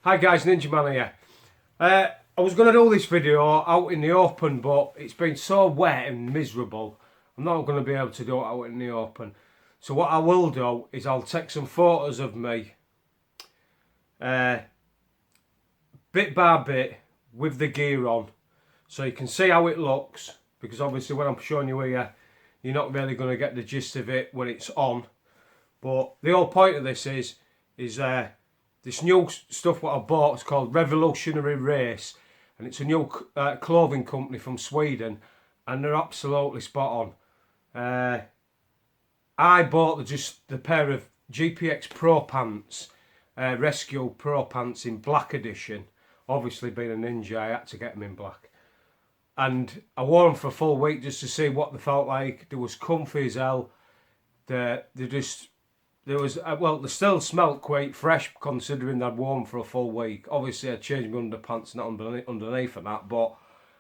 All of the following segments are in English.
Hi guys, Ninja Man here. I was going to do this video out in the open, but it's been so wet and miserable. I'm not going to be able to do it out in the open. So what I will do is I'll take some photos of me, bit by bit, with the gear on, so you can see how it looks. Because obviously when I'm showing you here, you're not really going to get the gist of it when it's on. But the whole point of this is this new stuff what I bought is called Revolutionary Race, and it's a new clothing company from Sweden, and they're absolutely spot on. I bought just the pair of GPX Pro pants, Rescue Pro pants in black edition. Obviously being a ninja, I had to get them in black. And I wore them for a full week just to see what they felt like. They was comfy as hell. They still smelled quite fresh considering I'd worn them for a full week. Obviously I changed my underpants not underneath and that, but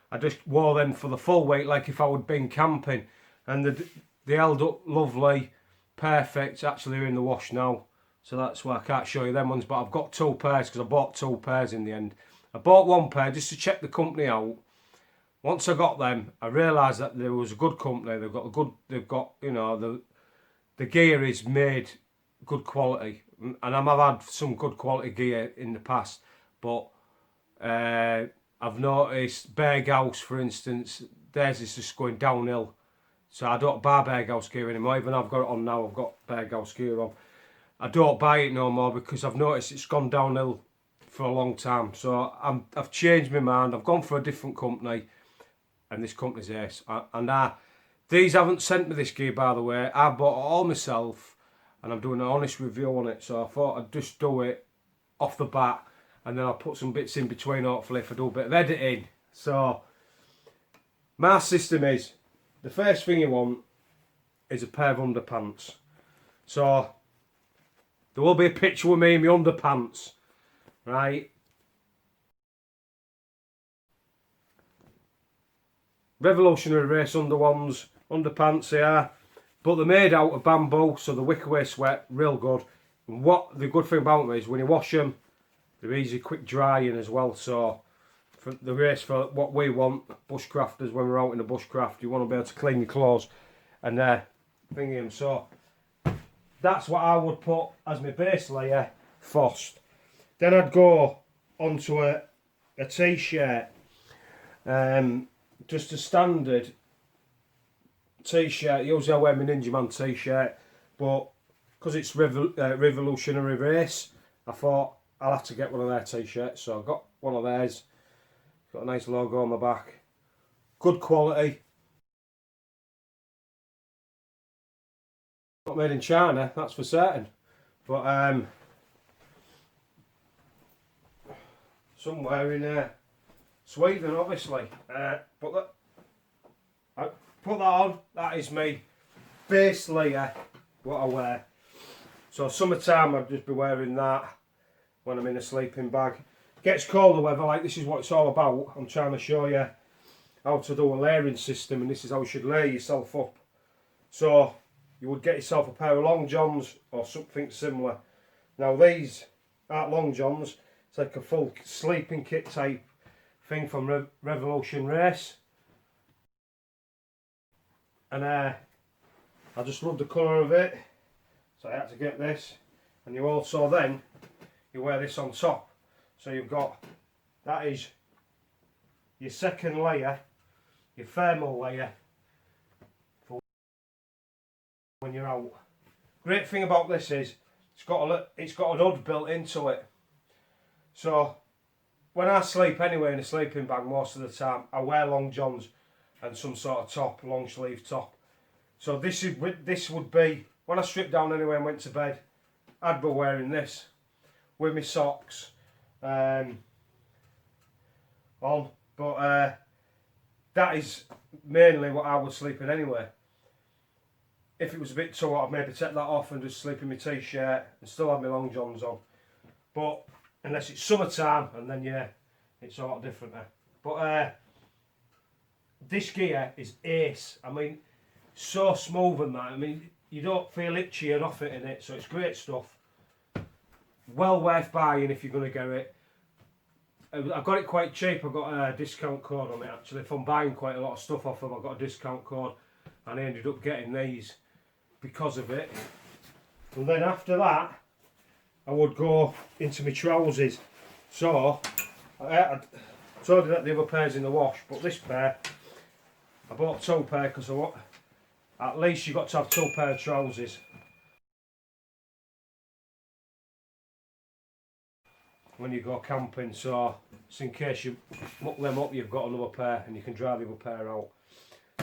I just wore them for the full week like if I would been camping, and they held up lovely, perfect. Actually they're in the wash now, so that's why I can't show you them ones, but I've got two pairs because I bought two pairs in the end. I bought one pair just to check the company out. Once I got them, I realised that there was a good company. They've got you know, the gear is made good quality, and I've had some good quality gear in the past, but I've noticed Berghaus, for instance, theirs is just going downhill, so I don't buy Berghaus gear anymore. Even I've got it on now, I've got Berghaus gear on. I don't buy it no more because I've noticed it's gone downhill for a long time, so I've changed my mind. I've gone for a different company, and this company's Ace. These haven't sent me this gear, by the way. I bought it all myself, and I'm doing an honest review on it, so I thought I'd just do it off the bat, and then I'll put some bits in between, hopefully, if I do a bit of editing. So my system is, the first thing you want is a pair of underpants. So there will be a picture with me in my underpants, right? Revolutionary Race underpants here, but they're made out of bamboo, so the wick away sweat real good. And what the good thing about them is when you wash them, they're easy, quick drying as well. So for the race, for what we want, bushcrafters, when we're out in the bushcraft, you want to be able to clean your clothes and thingy them. So that's what I would put as my base layer first. Then I'd go onto a t-shirt, just a standard t-shirt. Usually I wear my Ninja Man t-shirt, but because it's Revolutionary Race, I thought I'll have to get one of their t-shirts. So I got one of theirs. Got a nice logo on the back. Good quality. Not made in China, that's for certain. But somewhere in Sweden, obviously. But I put that on. That is me base layer, what I wear. So summertime I'd just be wearing that when I'm in a sleeping bag. Gets colder weather, like this is what it's all about. I'm trying to show you how to do a layering system, and this is how you should layer yourself up. So you would get yourself a pair of long johns or something similar. Now these aren't long johns, it's like a full sleeping kit type thing from Revolution Race. And I just love the colour of it, so I had to get this. And you also then, you wear this on top. So you've got, that is your second layer, your thermal layer for when you're out. Great thing about this is it's got an hood built into it. So when I sleep anyway in a sleeping bag, most of the time I wear long johns and some sort of top, long sleeve top. So this would be when I stripped down anyway and went to bed, I'd be wearing this with my socks on. But that is mainly what I would sleep in anyway. If it was a bit too hot, I'd maybe take that off and just sleep in my t-shirt and still have my long johns on. But unless it's summertime, and then yeah, it's a lot different there. But this gear is ace. I mean, so smooth and that. I mean, you don't feel itchy or nothing in it, so it's great stuff. Well worth buying if you're going to get it. I got it quite cheap. I got a discount code on it actually. If I'm buying quite a lot of stuff off them, I got a discount code, and I ended up getting these because of it. And then after that, I would go into my trousers. So I told you that the other pair's in the wash, but this pair, I bought 2 pair because I want, at least you got to have 2 pair of trousers. When you go camping, so it's in case you muck them up, you've got another pair and you can dry the other pair out.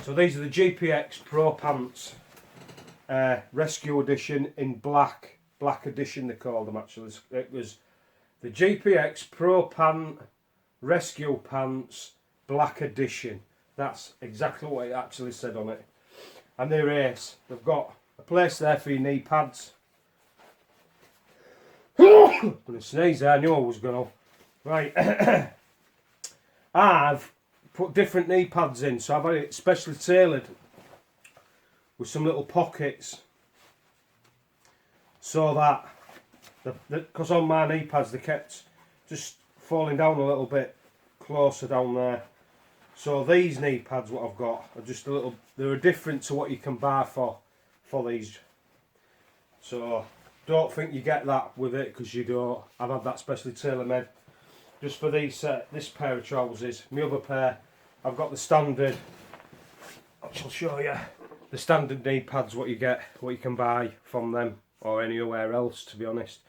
So these are the GPX Pro Pants Rescue Edition in black edition they called them actually. It was the GPX Pro Pant Rescue Pants Black Edition. That's exactly what it actually said on it. And they're ace. They've got a place there for your knee pads. I'm going to sneeze there, I knew I was going to. Right, I've put different knee pads in, so I've had it specially tailored with some little pockets, so that, because on my knee pads they kept just falling down a little bit closer down there. So these knee pads what I've got are just a little, they're different to what you can buy for these. So don't think you get that with it, because you don't. I've had that specially tailor made just for these this pair of trousers. My other pair, I've got the standard, which I'll show you, the standard knee pads what you get, what you can buy from them or anywhere else, to be honest.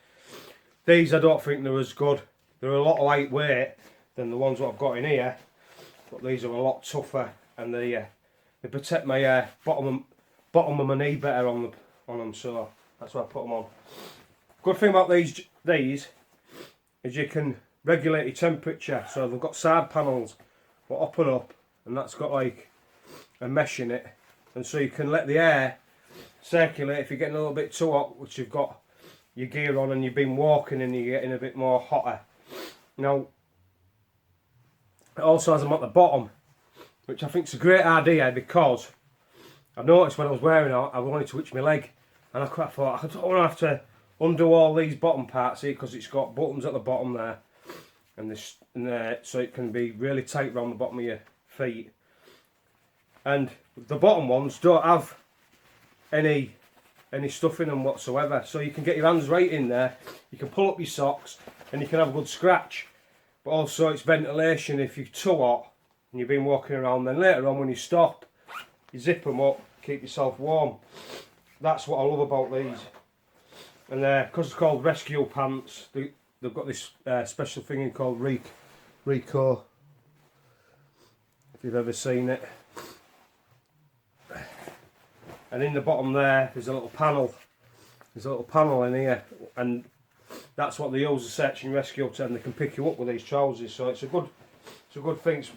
These I don't think they're as good. They're a lot lightweight than the ones what I've got in here, but these are a lot tougher, and they protect my bottom of my knee better on them, so that's why I put them on. Good thing about these is you can regulate your temperature. So they've got side panels, but up and up, and that's got like a mesh in it, and so you can let the air circulate if you're getting a little bit too hot, which you've got your gear on and you've been walking and you're getting a bit more hotter. Now it also has them at the bottom, which I think is a great idea, because I've noticed when I was wearing it, I wanted to itch my leg, and I thought I don't want to have to undo all these bottom parts here, because it's got buttons at the bottom there and this and there, so it can be really tight around the bottom of your feet. And the bottom ones don't have any stuff in them whatsoever, so you can get your hands right in there, you can pull up your socks and you can have a good scratch. But also it's ventilation if you're too hot and you've been walking around, then later on when you stop, you zip them up, keep yourself warm. That's what I love about these. And because it's called Rescue Pants, they've got this special thing in called Rico, if you've ever seen it. And in the bottom there, there's a little panel. There's a little panel in here, and that's what they use the search and rescue to, and they can pick you up with these trousers. So it's a good thing. It's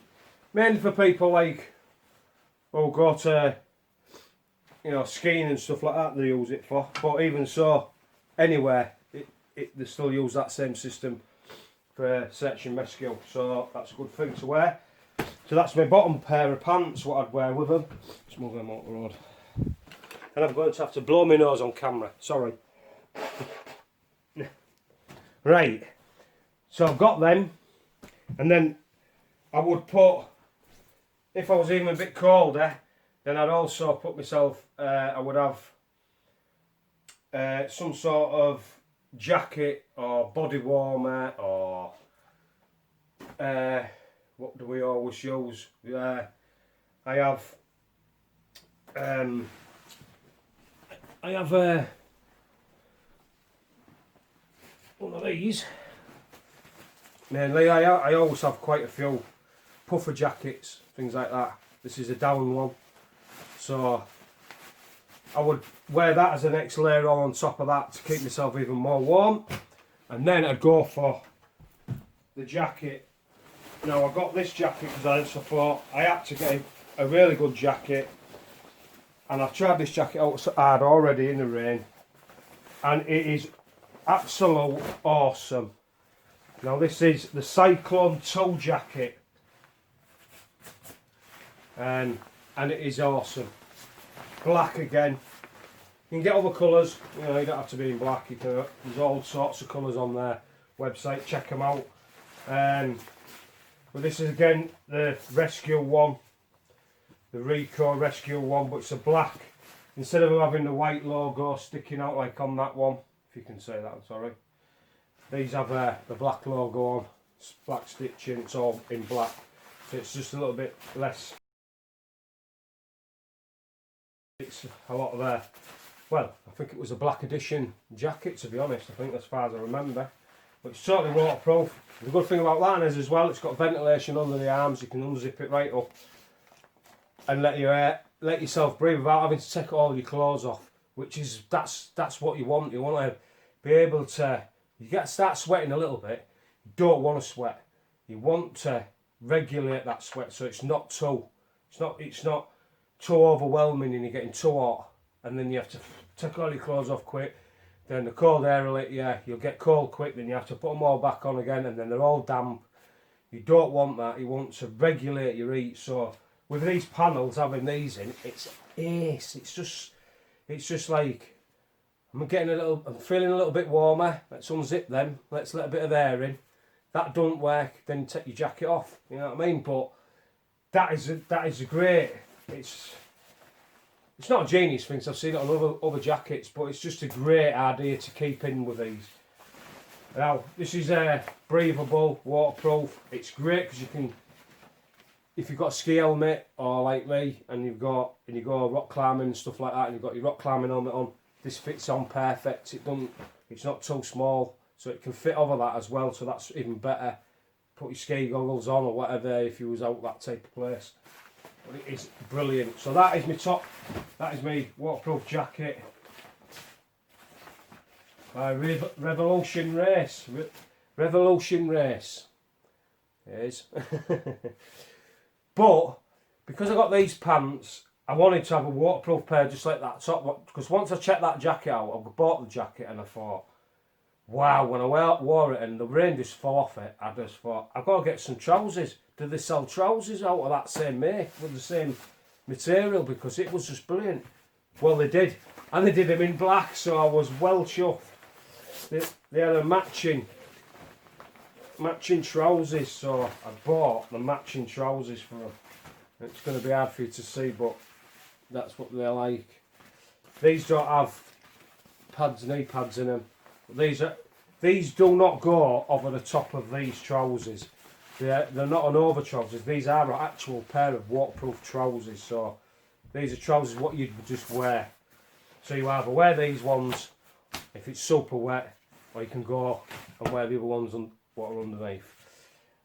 mainly for people like who go to, you know, skiing and stuff like that. They use it for. But even so, anywhere they still use that same system for search and rescue. So that's a good thing to wear. So that's my bottom pair of pants, what I'd wear with them. Just move them out the road. And I'm going to have to blow my nose on camera, sorry. Right, so I've got them, and then I would put, if I was even a bit colder, then I'd also put myself, I would have some sort of jacket or body warmer, or what do we always use? I have one of these. Mainly, I always have quite a few puffer jackets, things like that. This is a down one, so I would wear that as the next layer on top of that to keep myself even more warm. And then I'd go for the jacket. Now I got this jacket because I just thought I had to get a really good jacket. And I've tried this jacket out so hard already in the rain, and it is absolute awesome. Now this is the Cyclone 2 jacket, and it is awesome. Black again. You can get other colours, you know, you don't have to be in black. You can, there's all sorts of colours on their website, check them out. But this is again the Rescue one, the Rico Rescue one, but it's a black. Instead of having the white logo sticking out like on that one, if you can say that, I'm sorry. These have the black logo on, it's black stitching, it's all in black. So it's just a little bit less. It's a lot of well, I think it was a black edition jacket, to be honest, I think as far as I remember. But it's totally waterproof. The good thing about that is as well, it's got ventilation under the arms, you can unzip it right up and let yourself breathe without having to take all your clothes off, which is, that's what you want. You want to be able to, start sweating a little bit, you don't want to sweat. You want to regulate that sweat so it's not too overwhelming and you're getting too hot, and then you have to take all your clothes off quick. Then the cold air will hit you, you'll get cold quick, then you have to put them all back on again, and then they're all damp. You don't want that, you want to regulate your heat. So with these panels, having these in, it's ace. It's just like, I'm feeling a little bit warmer, let's unzip them, let's let a bit of air in. That don't work, then take your jacket off, you know what I mean? But that is a great, it's not a genius thing, so I've seen it on other jackets, but it's just a great idea to keep in with these. Now, this is breathable, waterproof. It's great because you can, if you've got a ski helmet, or like me, and you go rock climbing and stuff like that, and you've got your rock climbing helmet on, this fits on perfect. It's not too small, so it can fit over that as well, so that's even better. Put your ski goggles on or whatever if you was out that type of place. But it is brilliant. So that is my top, that is my waterproof jacket by Revolution Race. Revolution Race. It is. But because I got these pants, I wanted to have a waterproof pair just like that top, because once I checked that jacket out, I bought the jacket and I thought, wow, when I wore it and the rain just fell off it, I just thought, I've got to get some trousers. Do they sell trousers out of that same make with the same material? Because it was just brilliant. Well, they did. And they did them in black, so I was well chuffed. They had a matching trousers, so I bought the matching trousers for them. It's going to be hard for you to see, but that's what they're like. These don't have knee pads in them. These do not go over the top of these trousers. They're not an over trousers. These are an actual pair of waterproof trousers. So these are trousers what you'd just wear. So you either wear these ones if it's super wet, or you can go and wear the other ones what are underneath.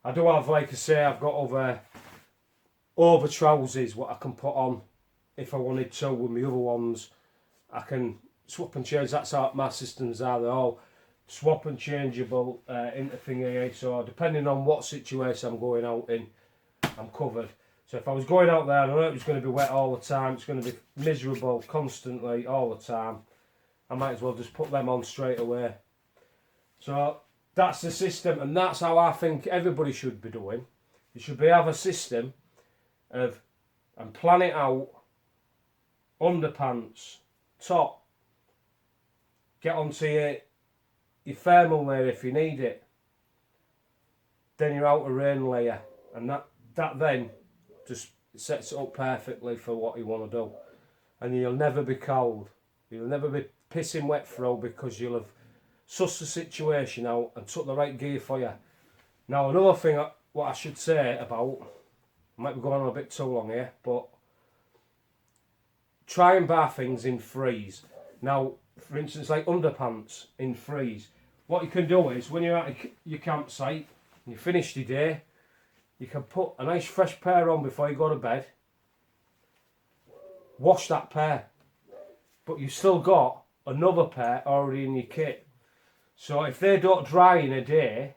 I do have, like I say, I've got over trousers what I can put on if I wanted to with my other ones. I can swap and change. That's how my systems are. They're all swap and changeable into thingy. So depending on what situation I'm going out in, I'm covered. So if I was going out there and I know it was going to be wet all the time, it's going to be miserable constantly all the time, I might as well just put them on straight away. So that's the system, and that's how I think everybody should be doing. You should have a system of, and plan it out, underpants, top, get onto your thermal layer if you need it, then your outer rain layer, and that then just sets it up perfectly for what you want to do. And you'll never be cold, you'll never be pissing wet through, because you'll have sussed the situation out and took the right gear for you. Now another thing what I should say about, I might be going on a bit too long here, but try and buy things in threes. Now, for instance, like underpants in threes. What you can do is, when you're at your campsite and you finished your day, you can put a nice fresh pair on before you go to bed. Wash that pair, but you've still got another pair already in your kit. So if they don't dry in a day,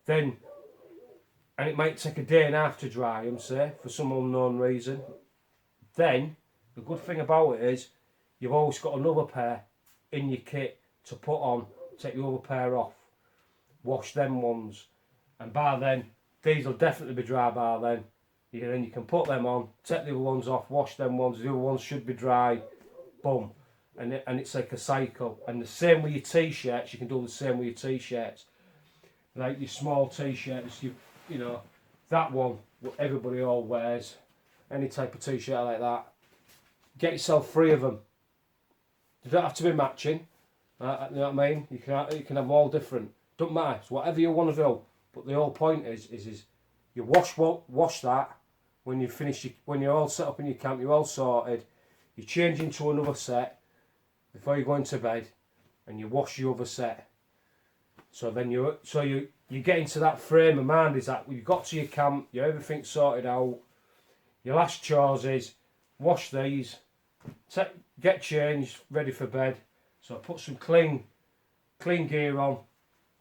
then, and it might take a day and a half to dry them, say, for some unknown reason, then the good thing about it is you've always got another pair in your kit to put on, take your other pair off, wash them ones, and by then these will definitely be dry by then. Then you can put them on, take the other ones off, wash them ones, the other ones should be dry, boom, and it's like a cycle. And the same with your t-shirts, you can do the same with your t-shirts. like your small t-shirts, you know, that one what everybody all wears, any type of t-shirt like that. Get yourself 3 of them. They don't have to be matching. You know what I mean? You can have all different. Don't matter. It's whatever you want to do. But the whole point is you wash that when you finish. When you're all set up in your camp, you're all sorted. You change into another set before you go into bed, and you wash your other set. So then you get into that frame of mind. Is that you got to your camp, you everything's sorted out. Your last chores is wash these, get changed, ready for bed. So put some clean gear on,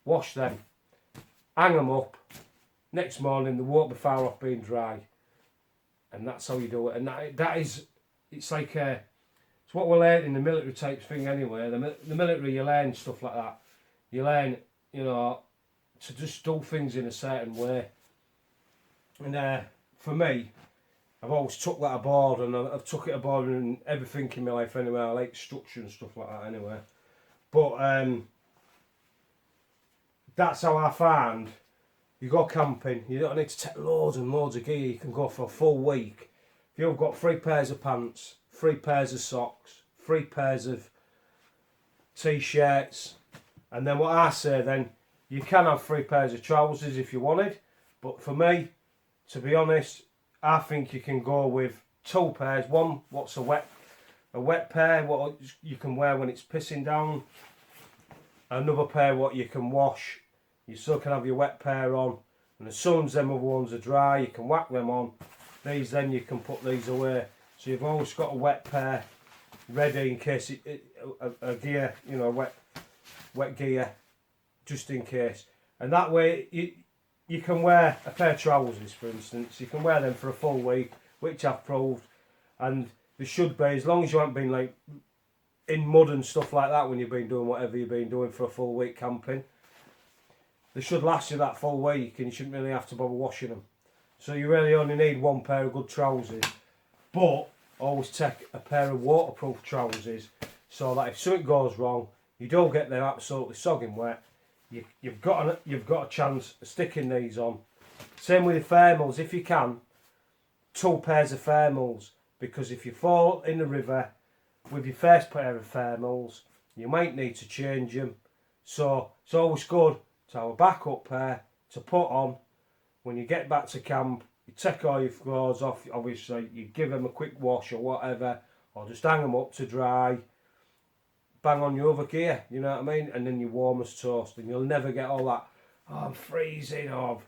wash them, hang them up. Next morning they won't be far off being dry, and that's how you do it. And that is, it's like it's what we learn in the military type thing anyway. The military, you learn stuff like that. You learn, you know, to just do things in a certain way. And for me, I've always took that aboard, and I've took it aboard in everything in my life anyway. I like structure and stuff like that anyway. But that's how I found you go camping. You don't need to take loads and loads of gear. You can go for a full week. If you've got 3 pairs of pants, 3 pairs of socks, 3 pairs of t-shirts, and then what I say then, you can have 3 pairs of trousers if you wanted. But for me, to be honest, I think you can go with 2 pairs. One, what's a wet pair, what you can wear when it's pissing down. Another pair, what you can wash. You still can have your wet pair on. And as soon as them other ones are dry, you can whack them on. These then you can put these away. So you've always got a wet pair ready in case a gear, you know, wet gear, just in case. And that way you can wear a pair of trousers, for instance. You can wear them for a full week, which I've proved. And they should be, as long as you haven't been like in mud and stuff like that when you've been doing whatever you've been doing for a full week camping. They should last you that full week, and you shouldn't really have to bother washing them. So you really only need 1 pair of good trousers. But always take a pair of waterproof trousers, so that if something goes wrong, you don't get them absolutely sogging wet. You've got a chance of sticking these on. Same with your thermals, if you can, 2 pairs of thermals, because if you fall in the river with your first pair of thermals, you might need to change them. So it's always good to have a backup pair to put on when you get back to camp. You take all your clothes off, obviously, you give them a quick wash or whatever, or just hang them up to dry. Bang on your other gear, you know what I mean? And then you're warm as toast, and you'll never get all that, oh, I'm freezing, or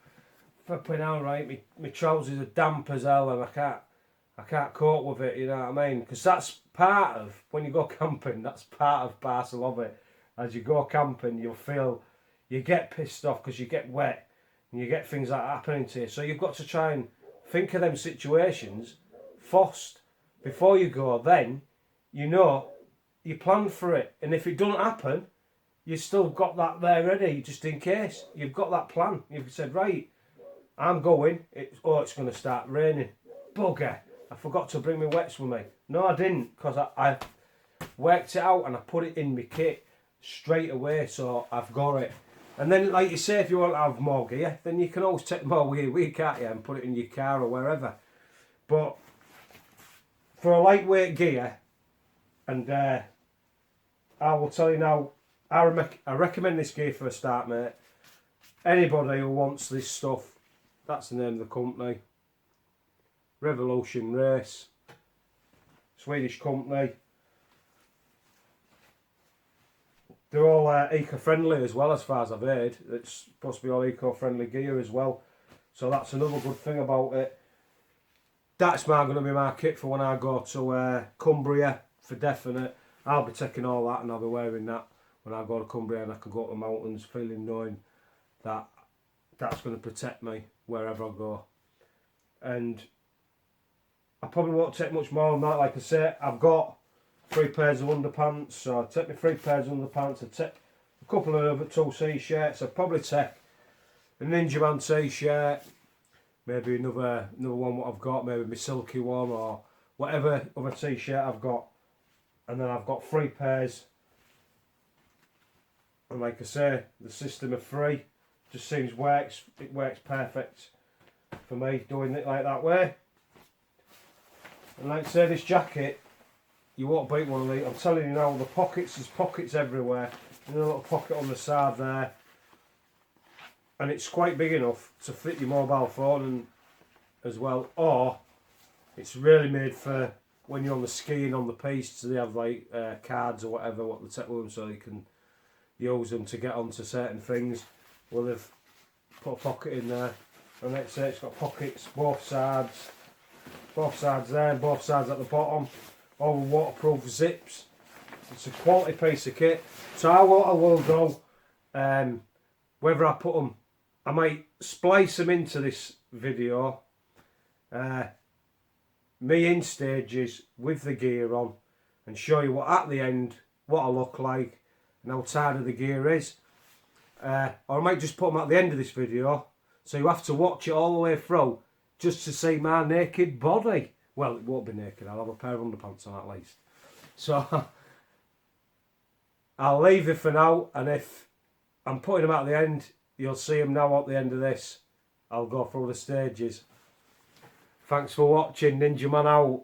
flipping out, right, my trousers are damp as hell and I can't cope with it, you know what I mean? Because that's part of, when you go camping, that's part of parcel of it. As you go camping, you get pissed off because you get wet, and you get things like that happening to you. So you've got to try and think of them situations first before you go. Then, you know, you plan for it, and if it doesn't happen, you've still got that there ready, just in case. You've got that plan. You've said, right, I'm going. It's going to start raining. Bugger! I forgot to bring my wets with me. No, I didn't, because I worked it out and I put it in my kit straight away, so I've got it. And then, like you say, if you want to have more gear, then you can always take more gear with you, can't you, and put it in your car or wherever. But for a lightweight gear, and I will tell you now, I recommend this gear for a start, mate. Anybody who wants this stuff, that's the name of the company. Revolution Race, Swedish company. They're all eco-friendly as well, as far as I've heard. It's supposed to be all eco-friendly gear as well. So that's another good thing about it. That's going to be my kit for when I go to Cumbria, for definite. I'll be taking all that, and I'll be wearing that when I go to Cumbria, and I can go to the mountains knowing that that's going to protect me wherever I go. And I probably won't take much more than that. Like I say, I've got 3 pairs of underpants, so I'll take my 3 pairs of underpants. I'll take a couple of over 2 t-shirts. I'll probably take a Ninja Man t-shirt, maybe another one what I've got, maybe my silky one, or whatever other t-shirt I've got. And then I've got 3 pairs, and like I say, the system of 3, just seems it works perfect for me doing it like that way. And like I say, this jacket, you won't beat one of these. I'm telling you now, the pockets, there's pockets everywhere. There's a little pocket on the side there. And it's quite big enough to fit your mobile phone and, as well. Or it's really made for when you're on the skiing on the piste, so they have like cards or whatever, what they take with them so you can use them to get onto certain things. Well, they've put a pocket in there. And let's say it's got pockets both sides there and both sides at the bottom. All waterproof zips. It's a quality piece of kit. So what I will do, whether I put them, I might splice them into this video. Me in stages with the gear on, and show you what at the end what I look like and how tidy the gear is. Or I might just put them at the end of this video, so you have to watch it all the way through just to see my naked body. Well, it won't be naked, I'll have a pair of underpants on at least. So I'll leave it for now, and if I'm putting them at the end, you'll see them now at the end of this. I'll go through the stages. Thanks for watching. Ninja Man out.